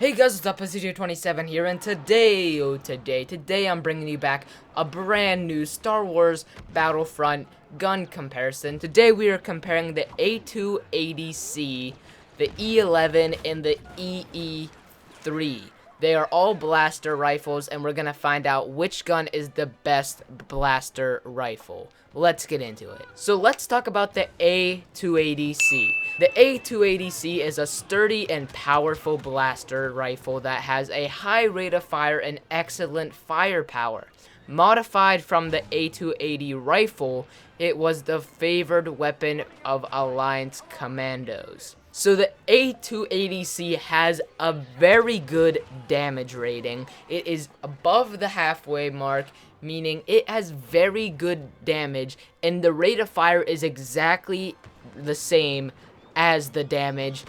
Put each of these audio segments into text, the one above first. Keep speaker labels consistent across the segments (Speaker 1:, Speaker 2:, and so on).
Speaker 1: Hey guys, what's up? EE-3 here, and today I'm bringing you back a brand new Star Wars Battlefront gun comparison. Today we are comparing the A280C, the E-11, and the EE-3. They are all blaster rifles, and we're gonna find out which gun is the best blaster rifle. Let's get into it. So let's talk about the A280C. The A280C is a sturdy and powerful blaster rifle that has a high rate of fire and excellent firepower. Modified from the A280 rifle, it was the favored weapon of Alliance commandos. So the A280C has a very good damage rating. It is above the halfway mark, meaning it has very good damage, and the rate of fire is exactly the same as the damage.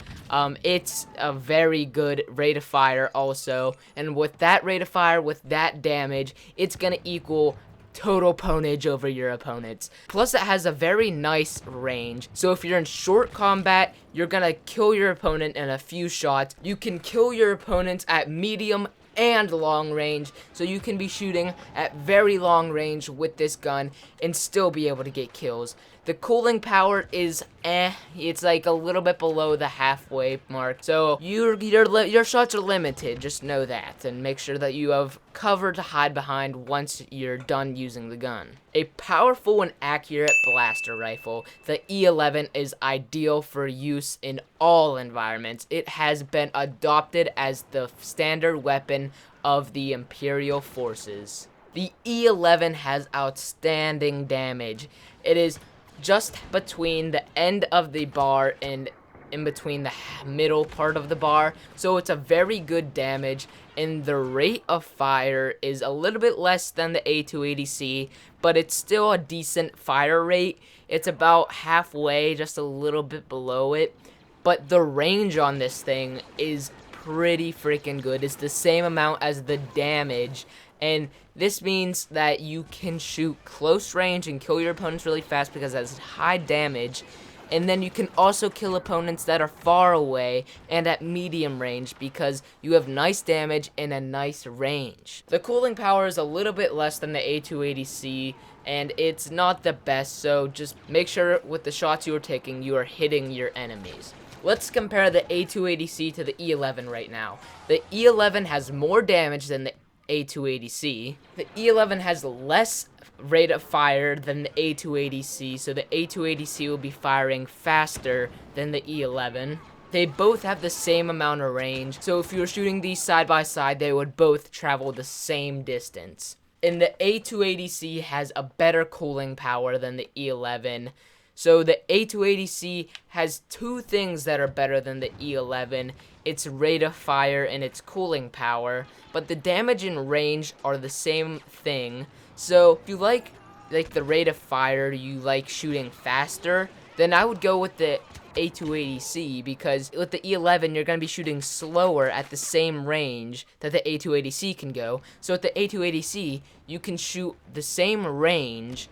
Speaker 1: It's a very good rate of fire also, and with that rate of fire, with that damage, it's gonna equal total ponage over your opponents. Plus, it has a very nice range, so if you're in short combat, you're gonna kill your opponent in a few shots. You can kill your opponents at medium and long range, so you can be shooting at very long range with this gun and still be able to get kills. The cooling power is it's like a little bit below the halfway mark, so your shots are limited. Just know that, and make sure that you have cover to hide behind once you're done using the gun. A powerful and accurate blaster rifle, the E-11 is ideal for use in all environments. It has been adopted as the standard weapon of the Imperial forces. The E-11 has outstanding damage. It is just between the end of the bar and in between the middle part of the bar, so it's a very good damage, and the rate of fire is a little bit less than the A280C, but it's still a decent fire rate. It's about halfway, just a little bit below it, but the range on this thing is pretty freaking good. It's the same amount as the damage, and this means that you can shoot close range and kill your opponents really fast because it has high damage. And then you can also kill opponents that are far away and at medium range because you have nice damage and a nice range. The cooling power is a little bit less than the A280C, and it's not the best, so just make sure with the shots you are taking, you are hitting your enemies. Let's compare the A280C to the E-11 right now. The E-11 has more damage than the A280C. The E-11 has less rate of fire than the A280C, so the A280C will be firing faster than the E-11. They both have the same amount of range, so if you were shooting these side by side, they would both travel the same distance. And the A280C has a better cooling power than the E-11. So the A280C has two things that are better than the E-11. Its rate of fire and its cooling power, but the damage and range are the same thing. So if you like the rate of fire, you like shooting faster, then I would go with the A280C, because with the E-11 you're going to be shooting slower at the same range that the A280C can go. So with the A280C you can shoot the same range,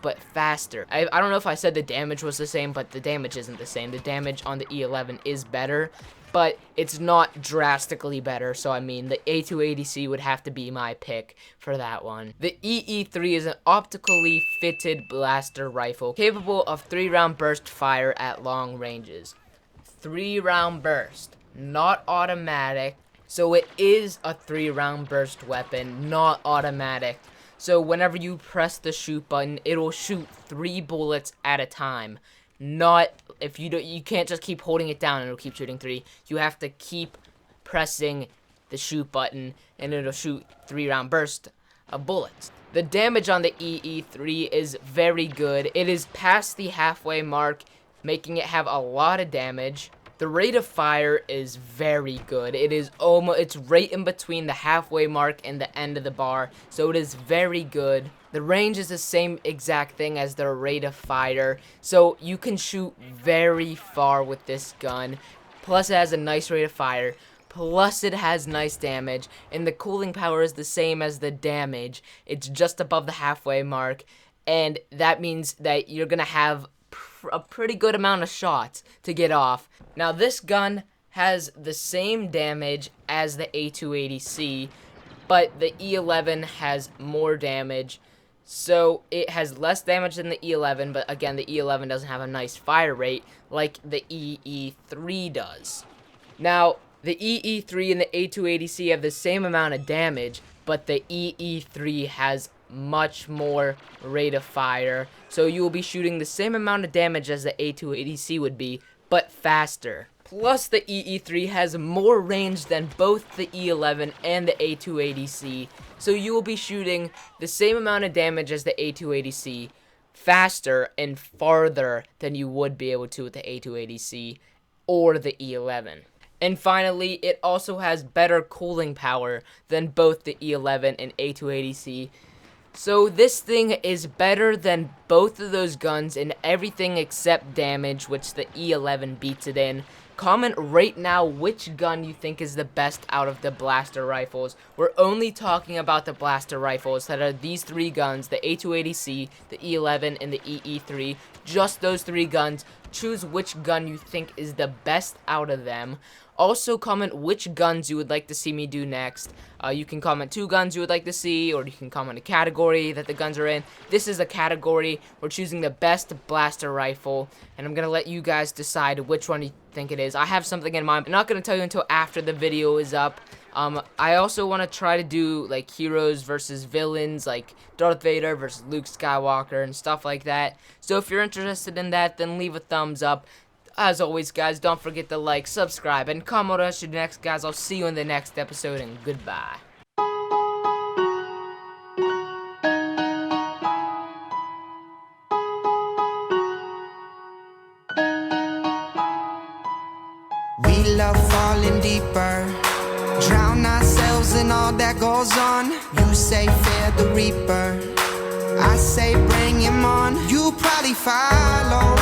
Speaker 1: but faster. I don't know if I said the damage was the same, but the damage isn't the same. The damage on the E-11 is better, but it's not drastically better, so I mean the A280C would have to be my pick for that one. The EE-3 is an optically fitted blaster rifle capable of 3-round burst fire at long ranges. 3-round burst, not automatic, so it is a 3-round burst weapon, not automatic. So whenever you press the shoot button, it'll shoot 3 bullets at a time. Not if you can't just keep holding it down and it'll keep shooting 3. You have to keep pressing the shoot button and it'll shoot 3-round burst of bullets. The damage on the EE-3 is very good. It is past the halfway mark, making it have a lot of damage. The rate of fire is very good. It's right in between the halfway mark and the end of the bar, so it is very good. The range is the same exact thing as the rate of fire, so you can shoot very far with this gun. Plus it has a nice rate of fire. Plus it has nice damage, and the cooling power is the same as the damage. It's just above the halfway mark, and that means that you're gonna have a pretty good amount of shots to get off. Now this gun has the same damage as the A280C, but the E-11 has more damage. So it has less damage than the E-11, but again, the E-11 doesn't have a nice fire rate like the EE-3 does. Now, the EE-3 and the A280C have the same amount of damage, but the EE-3 has much more rate of fire. So you will be shooting the same amount of damage as the A280C would be, but faster. Plus, the EE-3 has more range than both the E-11 and the A280C, so you will be shooting the same amount of damage as the A280C, faster and farther than you would be able to with the A280C or the E-11. And finally, it also has better cooling power than both the E-11 and A280C. So this thing is better than both of those guns in everything except damage, which the E-11 beats it in. Comment right now which gun you think is the best out of the blaster rifles. We're only talking about the blaster rifles that are these three guns, the A280C, the E-11, and the EE-3. Just those three guns. Choose which gun you think is the best out of them. Also, comment which guns you would like to see me do next. You can comment 2 guns you would like to see, or you can comment a category that the guns are in. This is a category. We're choosing the best blaster rifle, and I'm going to let you guys decide which one you think it is. I have something in mind. I'm not going to tell you until after the video is up. I also want to try to do, like, heroes versus villains, like Darth Vader versus Luke Skywalker and stuff like that. So if you're interested in that, then leave a thumbs up. As always, guys, don't forget to like, subscribe, and comment what else you do next, guys. I'll see you in the next episode, and goodbye.
Speaker 2: We love falling deeper, drown ourselves in all that goes on. You say fear the reaper, I say bring him on. You probably follow